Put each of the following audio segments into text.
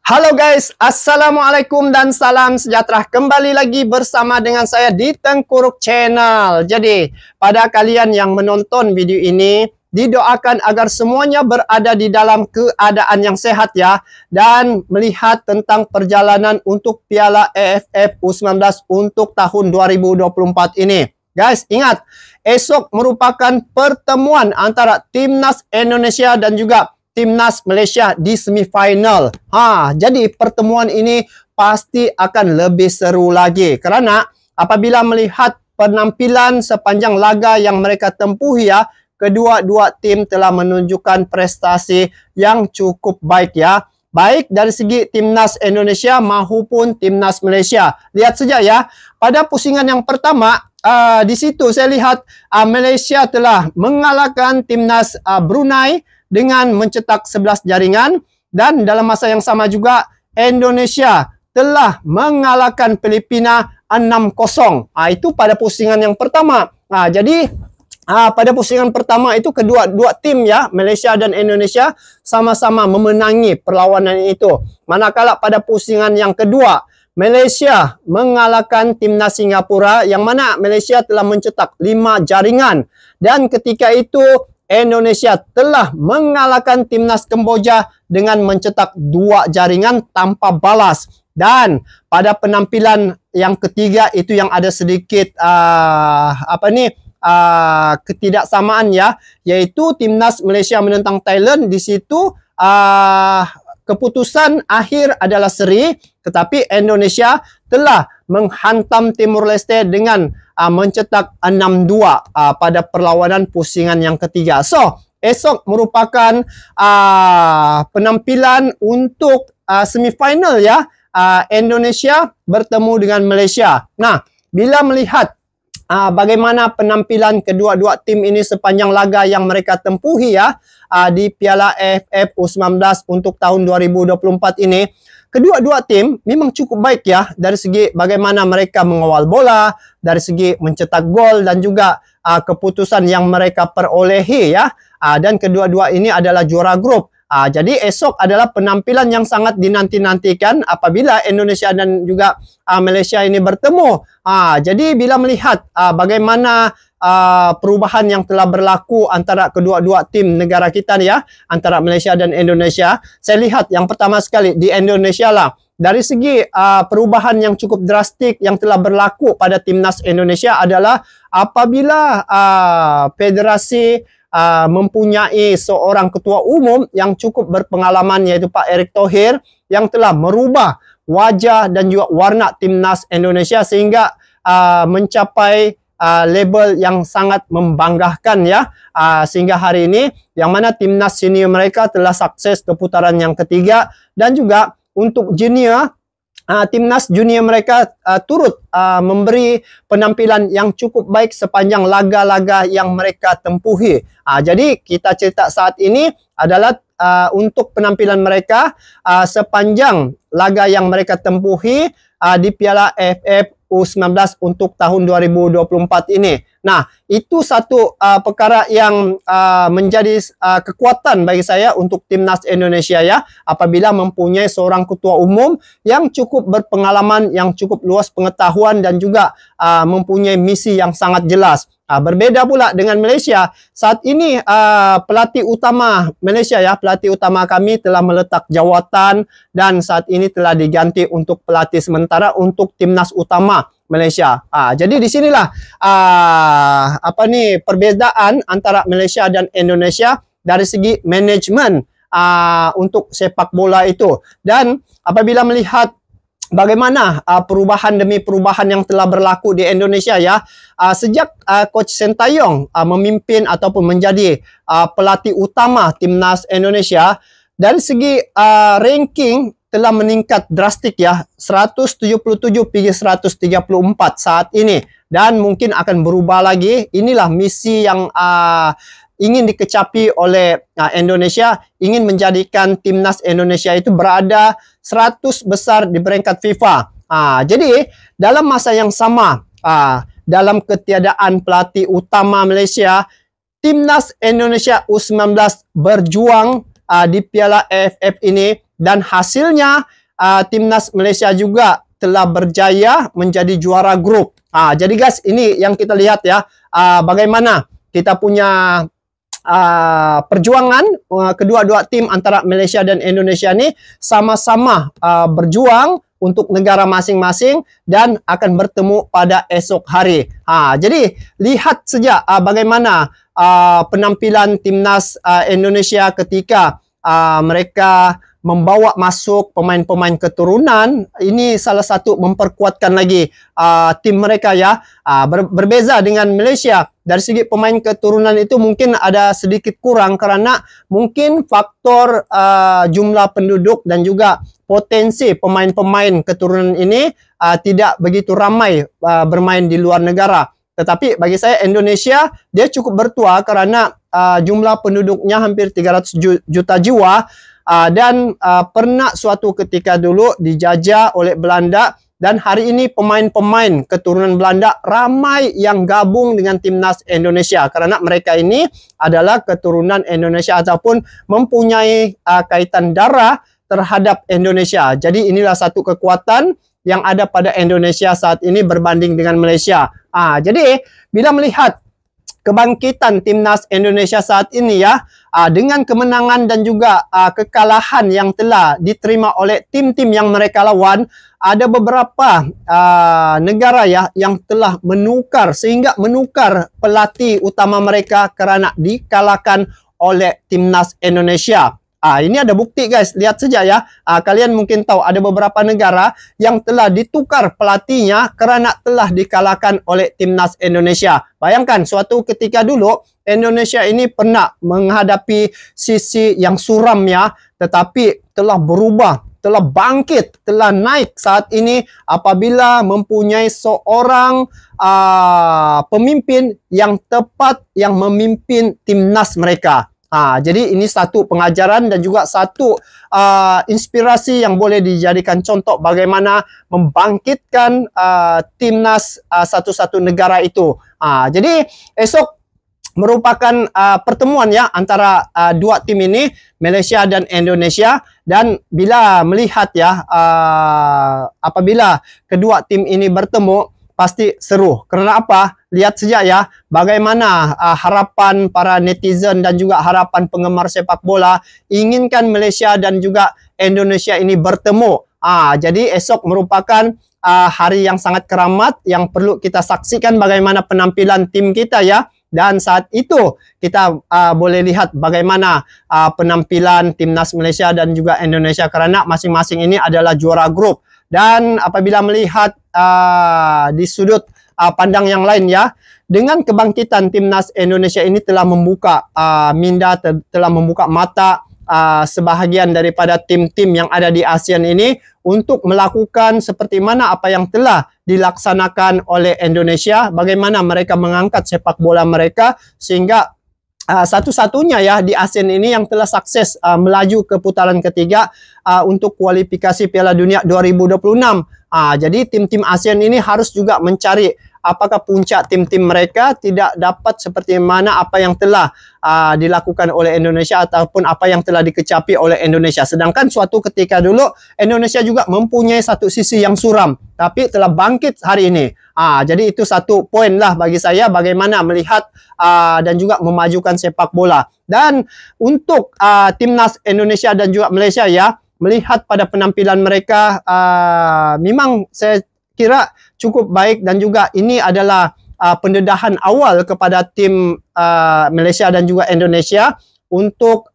Halo guys, Assalamualaikum dan salam sejahtera. Kembali lagi bersama dengan saya di Tengkuruk Channel. Jadi, pada kalian yang menonton video ini, didoakan agar semuanya berada di dalam keadaan yang sehat ya. Dan melihat tentang perjalanan untuk Piala AFF U19 untuk tahun 2024 ini. Guys, ingat, esok merupakan pertemuan antara Timnas Indonesia dan juga Timnas Malaysia di semifinal. Jadi pertemuan ini pasti akan lebih seru lagi. Kerana apabila melihat penampilan sepanjang laga yang mereka tempuh ya, kedua-dua tim telah menunjukkan prestasi yang cukup baik ya. Baik dari segi Timnas Indonesia maupun Timnas Malaysia. Lihat saja ya, pada pusingan yang pertama, di situ saya lihat Malaysia telah mengalahkan Timnas Brunei dengan mencetak 11 jaringan, dan dalam masa yang sama juga Indonesia telah mengalahkan Filipina 6-0. Itu pada pusingan yang pertama. Jadi pada pusingan pertama itu kedua-dua tim ya, Malaysia dan Indonesia sama-sama memenangi perlawanan itu. Manakala pada pusingan yang kedua, Malaysia mengalahkan Timnas Singapura, yang mana Malaysia telah mencetak 5 jaringan, dan ketika itu Indonesia telah mengalahkan Timnas Kamboja dengan mencetak 2 jaringan tanpa balas. Dan pada penampilan yang ketiga itu yang ada sedikit ketidaksamaan ya, yaitu Timnas Malaysia menentang Thailand. Di situ keputusan akhir adalah seri, tetapi Indonesia telah menghantam Timur Leste dengan mencetak 6-2 pada perlawanan pusingan yang ketiga. So, esok merupakan penampilan untuk semifinal ya, Indonesia bertemu dengan Malaysia. Nah, bila melihat bagaimana penampilan kedua-dua tim ini sepanjang laga yang mereka tempuhi ya, di Piala AFF U19 untuk tahun 2024 ini, kedua-dua tim memang cukup baik ya, dari segi bagaimana mereka mengawal bola, dari segi mencetak gol, dan juga keputusan yang mereka perolehi ya. Dan kedua-dua ini adalah juara grup. Jadi esok adalah penampilan yang sangat dinanti-nantikan apabila Indonesia dan juga Malaysia ini bertemu. Jadi bila melihat bagaimana perubahan yang telah berlaku antara kedua-dua tim negara kita ya, antara Malaysia dan Indonesia, saya lihat yang pertama sekali di Indonesia lah, dari segi perubahan yang cukup drastik yang telah berlaku pada Timnas Indonesia adalah apabila federasi mempunyai seorang ketua umum yang cukup berpengalaman, yaitu Pak Erick Thohir, yang telah merubah wajah dan juga warna Timnas Indonesia sehingga mencapai label yang sangat membanggakan ya, sehingga hari ini yang mana Timnas senior mereka telah sukses ke putaran yang ketiga, dan juga untuk junior Timnas junior mereka turut memberi penampilan yang cukup baik sepanjang laga-laga yang mereka tempuhi. Jadi kita cerita saat ini adalah untuk penampilan mereka sepanjang laga yang mereka tempuhi di Piala AFF U19 untuk tahun 2024 ini. Nah, itu satu perkara yang menjadi kekuatan bagi saya untuk Timnas Indonesia ya, apabila mempunyai seorang ketua umum yang cukup berpengalaman, yang cukup luas pengetahuan, dan juga mempunyai misi yang sangat jelas. Berbeda pula dengan Malaysia. Saat ini pelatih utama Malaysia ya, pelatih utama kami telah meletak jawatan, dan saat ini telah diganti untuk pelatih sementara untuk timnas utama Malaysia. Jadi di sinilah perbezaan antara Malaysia dan Indonesia dari segi manajemen untuk sepak bola itu. Dan apabila melihat bagaimana perubahan demi perubahan yang telah berlaku di Indonesia ya, sejak Coach Sintayong memimpin ataupun menjadi pelatih utama Timnas Indonesia, dari segi ranking telah meningkat drastik ya, 177 pergi 134 saat ini, dan mungkin akan berubah lagi. Inilah misi yang ingin dikecapi oleh Indonesia, ingin menjadikan Timnas Indonesia itu berada 100 besar di peringkat FIFA. Jadi dalam masa yang sama, dalam ketiadaan pelatih utama Malaysia, Timnas Indonesia U19 berjuang di Piala AFF ini dan hasilnya timnas Malaysia juga telah berjaya menjadi juara grup. Jadi guys, ini yang kita lihat ya, bagaimana kita punya perjuangan kedua-dua tim antara Malaysia dan Indonesia ini sama-sama berjuang untuk negara masing-masing dan akan bertemu pada esok hari. Jadi lihat saja bagaimana penampilan timnas Indonesia ketika mereka membawa masuk pemain-pemain keturunan. Ini salah satu memperkuatkan lagi tim mereka ya. Berbeza dengan Malaysia, dari segi pemain keturunan itu mungkin ada sedikit kurang karena mungkin faktor jumlah penduduk dan juga potensi pemain-pemain keturunan ini tidak begitu ramai bermain di luar negara. Tetapi bagi saya Indonesia dia cukup bertuah karena jumlah penduduknya hampir 300 juta jiwa. Dan pernah suatu ketika dulu dijajah oleh Belanda, dan hari ini pemain-pemain keturunan Belanda ramai yang gabung dengan timnas Indonesia karena mereka ini adalah keturunan Indonesia ataupun mempunyai kaitan darah terhadap Indonesia. Jadi inilah satu kekuatan yang ada pada Indonesia saat ini berbanding dengan Malaysia. Jadi bila melihat kebangkitan timnas Indonesia saat ini ya, dengan kemenangan dan juga kekalahan yang telah diterima oleh tim-tim yang mereka lawan, ada beberapa negara ya yang telah menukar pelatih utama mereka kerana dikalahkan oleh timnas Indonesia. Ini ada bukti guys, lihat saja ya. Kalian mungkin tahu ada beberapa negara yang telah ditukar pelatihnya kerana telah dikalahkan oleh timnas Indonesia. Bayangkan suatu ketika dulu Indonesia ini pernah menghadapi sisi yang suram ya, tetapi telah berubah, telah bangkit, telah naik saat ini apabila mempunyai seorang pemimpin yang tepat yang memimpin timnas mereka. Jadi ini satu pengajaran dan juga satu inspirasi yang boleh dijadikan contoh bagaimana membangkitkan timnas satu-satu negara itu. Jadi esok merupakan pertemuan ya antara dua tim ini, Malaysia dan Indonesia, dan bila melihat ya apabila kedua tim ini bertemu pasti seru. Karena apa? Lihat saja ya bagaimana harapan para netizen dan juga harapan penggemar sepak bola inginkan Malaysia dan juga Indonesia ini bertemu. Jadi esok merupakan hari yang sangat keramat yang perlu kita saksikan bagaimana penampilan tim kita ya. Dan saat itu kita boleh lihat bagaimana penampilan timnas Malaysia dan juga Indonesia karena masing-masing ini adalah juara grup. Dan apabila melihat di sudut pandang yang lain ya, dengan kebangkitan timnas Indonesia ini telah membuka minda, telah membuka mata sebahagian daripada tim-tim yang ada di ASEAN ini untuk melakukan seperti mana apa yang telah dilaksanakan oleh Indonesia, bagaimana mereka mengangkat sepak bola mereka sehingga satu-satunya ya di ASEAN ini yang telah sukses melaju ke putaran ketiga untuk kualifikasi Piala Dunia 2026. Jadi tim-tim ASEAN ini harus juga mencari apakah puncak tim-tim mereka tidak dapat seperti mana apa yang telah dilakukan oleh Indonesia ataupun apa yang telah dikecapi oleh Indonesia. Sedangkan suatu ketika dulu Indonesia juga mempunyai satu sisi yang suram tapi telah bangkit hari ini. Jadi itu satu poin lah bagi saya bagaimana melihat dan juga memajukan sepak bola. Dan untuk timnas Indonesia dan juga Malaysia ya, melihat pada penampilan mereka memang saya kira cukup baik dan juga ini adalah pendedahan awal kepada tim Malaysia dan juga Indonesia untuk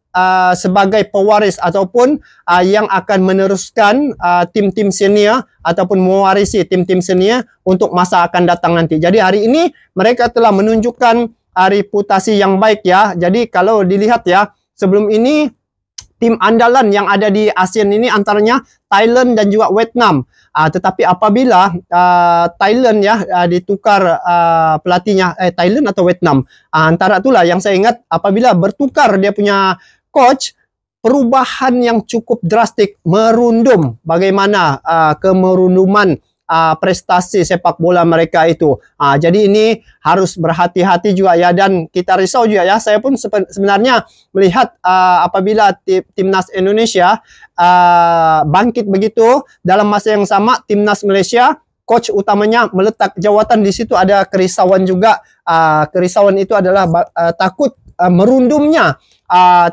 sebagai pewaris ataupun yang akan meneruskan tim-tim senior ataupun mewarisi tim-tim senior untuk masa akan datang nanti. Jadi hari ini mereka telah menunjukkan reputasi yang baik ya. Jadi kalau dilihat ya, sebelum ini tim andalan yang ada di ASEAN ini antaranya Thailand dan juga Vietnam. Tetapi apabila Thailand ya ditukar pelatihnya Thailand atau Vietnam, antara itulah yang saya ingat apabila bertukar dia punya coach, perubahan yang cukup drastik, merundum. Bagaimana kemerunduman prestasi sepak bola mereka itu. Jadi ini harus berhati-hati juga ya, dan kita risau juga ya. Saya pun sebenarnya melihat apabila timnas Indonesia bangkit begitu, dalam masa yang sama timnas Malaysia, coach utamanya meletak jawatan di situ, ada kerisauan juga. Kerisauan itu adalah takut merundumnya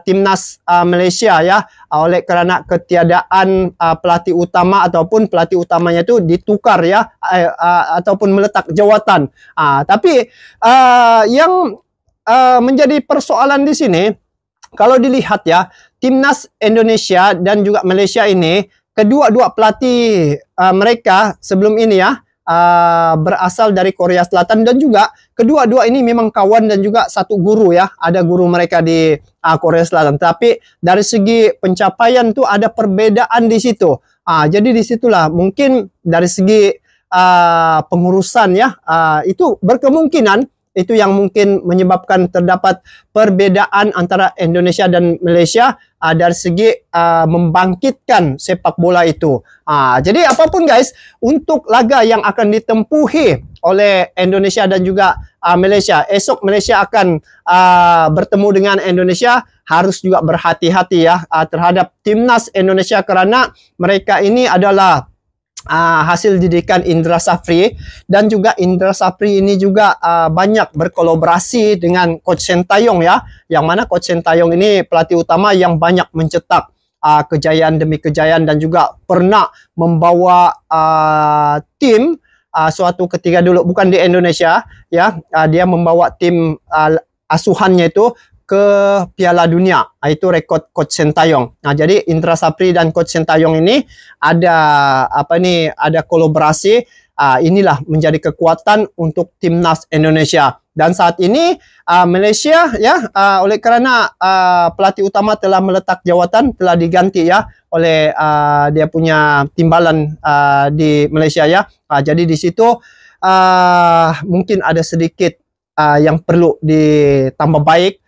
timnas Malaysia ya, oleh kerana ketiadaan pelatih utama ataupun pelatih utamanya itu ditukar ya, ataupun meletak jawatan. Tapi yang menjadi persoalan di sini, kalau dilihat ya, timnas Indonesia dan juga Malaysia ini, kedua-dua pelatih mereka sebelum ini ya, berasal dari Korea Selatan, dan juga kedua-dua ini memang kawan dan juga satu guru ya, ada guru mereka di Korea Selatan. Tapi dari segi pencapaian tuh ada perbedaan di situ. Jadi disitulah mungkin dari segi pengurusan ya, itu berkemungkinan itu yang mungkin menyebabkan terdapat perbedaan antara Indonesia dan Malaysia dari segi membangkitkan sepak bola itu. Jadi apapun guys, untuk laga yang akan ditempuhi oleh Indonesia dan juga Malaysia, esok Malaysia akan bertemu dengan Indonesia, harus juga berhati-hati ya terhadap timnas Indonesia, kerana mereka ini adalah hasil didikan Indra Safri, dan juga Indra Safri ini juga banyak berkolaborasi dengan Coach Sintayong ya, yang mana Coach Sintayong ini pelatih utama yang banyak mencetak kejayaan demi kejayaan, dan juga pernah membawa tim suatu ketika dulu, bukan di Indonesia ya, dia membawa tim asuhannya itu ke Piala Dunia. Itu rekod Coach Sintayong. Jadi Indra Safri dan Coach Sintayong ini ada ada kolaborasi. Inilah menjadi kekuatan untuk timnas Indonesia. Dan saat ini Malaysia ya, oleh kerana pelatih utama telah meletak jawatan, telah diganti ya oleh dia punya timbalan di Malaysia ya. Jadi di situ mungkin ada sedikit yang perlu ditambah baik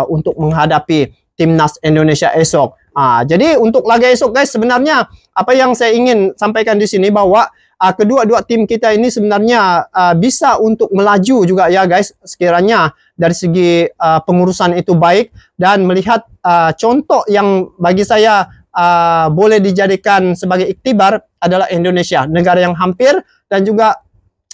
untuk menghadapi timnas Indonesia esok. Jadi untuk laga esok guys, sebenarnya apa yang saya ingin sampaikan di sini, bahwa kedua-dua tim kita ini sebenarnya bisa untuk melaju juga ya guys, sekiranya dari segi pengurusan itu baik, dan melihat contoh yang bagi saya boleh dijadikan sebagai iktibar adalah Indonesia, negara yang hampir dan juga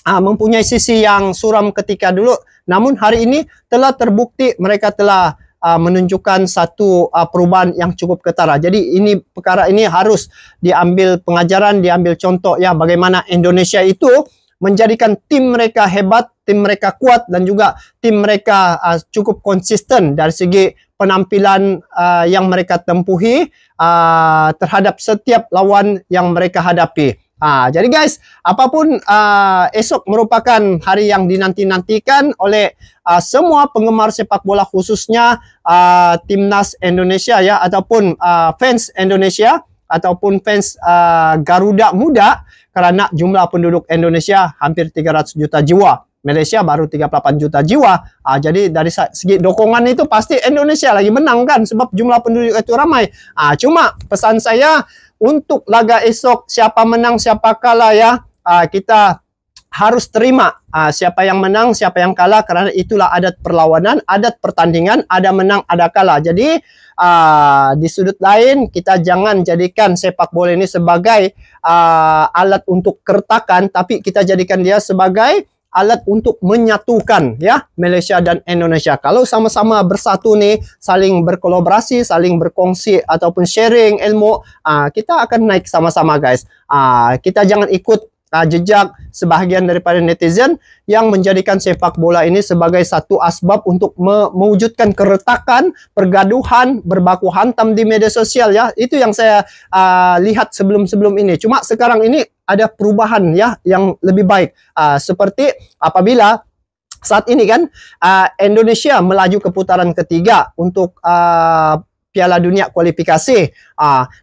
mempunyai sisi yang suram ketika dulu, namun hari ini telah terbukti mereka telah menunjukkan satu perubahan yang cukup ketara. Jadi ini perkara ini harus diambil pengajaran, diambil contoh ya, bagaimana Indonesia itu menjadikan tim mereka hebat, tim mereka kuat, dan juga tim mereka cukup konsisten dari segi penampilan yang mereka tempuhi terhadap setiap lawan yang mereka hadapi. Jadi guys, apapun esok merupakan hari yang dinanti-nantikan oleh semua penggemar sepak bola, khususnya timnas Indonesia ya, ataupun fans Indonesia, ataupun fans Garuda Muda, karena jumlah penduduk Indonesia hampir 300 juta jiwa. Malaysia baru 38 juta jiwa. Jadi dari segi dukungan itu pasti Indonesia lagi menang kan, sebab jumlah penduduk itu ramai. Cuma pesan saya untuk laga esok, siapa menang siapa kalah ya, kita harus terima siapa yang menang siapa yang kalah, karena itulah adat perlawanan, adat pertandingan, ada menang ada kalah. Jadi di sudut lain, kita jangan jadikan sepak bola ini sebagai alat untuk keretakan, tapi kita jadikan dia sebagai alat untuk menyatukan ya Malaysia dan Indonesia. Kalau sama-sama bersatu nih, saling berkolaborasi, saling berkongsi ataupun sharing ilmu, kita akan naik sama-sama guys. Kita jangan ikut jejak sebahagian daripada netizen yang menjadikan sepak bola ini sebagai satu asbab untuk mewujudkan keretakan, pergaduhan, berbaku hantam di media sosial ya. Itu yang saya lihat sebelum-sebelum ini. Cuma sekarang ini ada perubahan ya yang lebih baik. Seperti apabila saat ini kan Indonesia melaju ke putaran ketiga untuk Piala Dunia kualifikasi.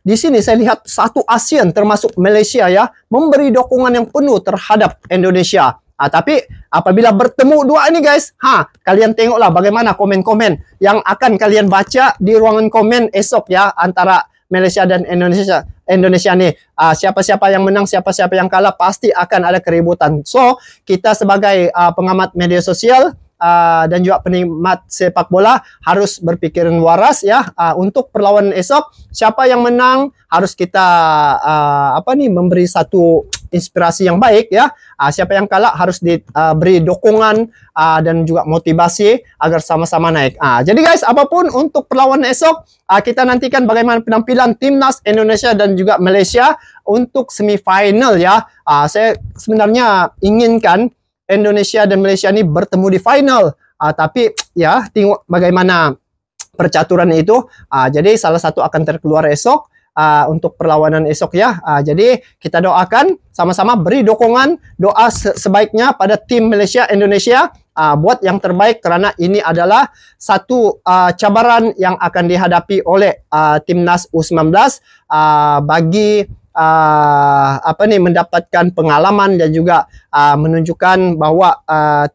Di sini saya lihat satu ASEAN termasuk Malaysia ya memberi dukungan yang penuh terhadap Indonesia. Tapi apabila bertemu dua ini guys, kalian tengoklah bagaimana komen-komen yang akan kalian baca di ruangan komen esok ya, antara Malaysia dan Indonesia nih. Siapa-siapa yang menang, siapa-siapa yang kalah pasti akan ada keributan. So, kita sebagai pengamat media sosial dan juga penikmat sepak bola harus berpikiran waras ya, untuk perlawanan esok. Siapa yang menang harus kita memberi satu inspirasi yang baik ya. Siapa yang kalah harus diberi dukungan dan juga motivasi agar sama-sama naik. Jadi guys, apapun untuk perlawanan esok, kita nantikan bagaimana penampilan timnas Indonesia dan juga Malaysia untuk semifinal ya. Saya sebenarnya inginkan Indonesia dan Malaysia ini bertemu di final. Tapi ya tengok bagaimana percaturan itu. Jadi salah satu akan terkeluar esok untuk perlawanan esok ya. Jadi kita doakan sama-sama, beri dukungan, doa sebaiknya pada tim Malaysia Indonesia, buat yang terbaik karena ini adalah satu cabaran yang akan dihadapi oleh timnas U19 bagi mendapatkan pengalaman dan juga menunjukkan bahwa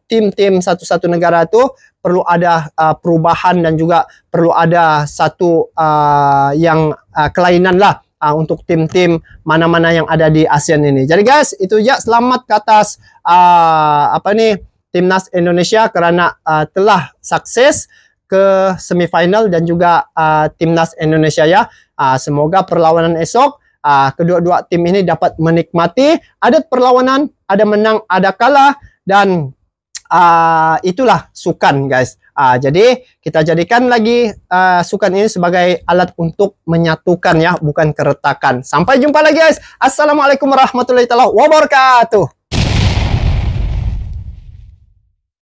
tim-tim satu-satu negara itu perlu ada perubahan dan juga perlu ada satu kelainan lah untuk tim-tim mana-mana yang ada di ASEAN ini. Jadi guys, itu ya, selamat ke atas timnas Indonesia karena telah sukses ke semifinal dan juga timnas Indonesia ya. Semoga perlawanan esok kedua-dua tim ini dapat menikmati adat perlawanan, ada menang, ada kalah, dan itulah sukan guys. Jadi kita jadikan lagi sukan ini sebagai alat untuk menyatukan ya, bukan keretakan. Sampai jumpa lagi guys. Assalamualaikum warahmatullahi wabarakatuh.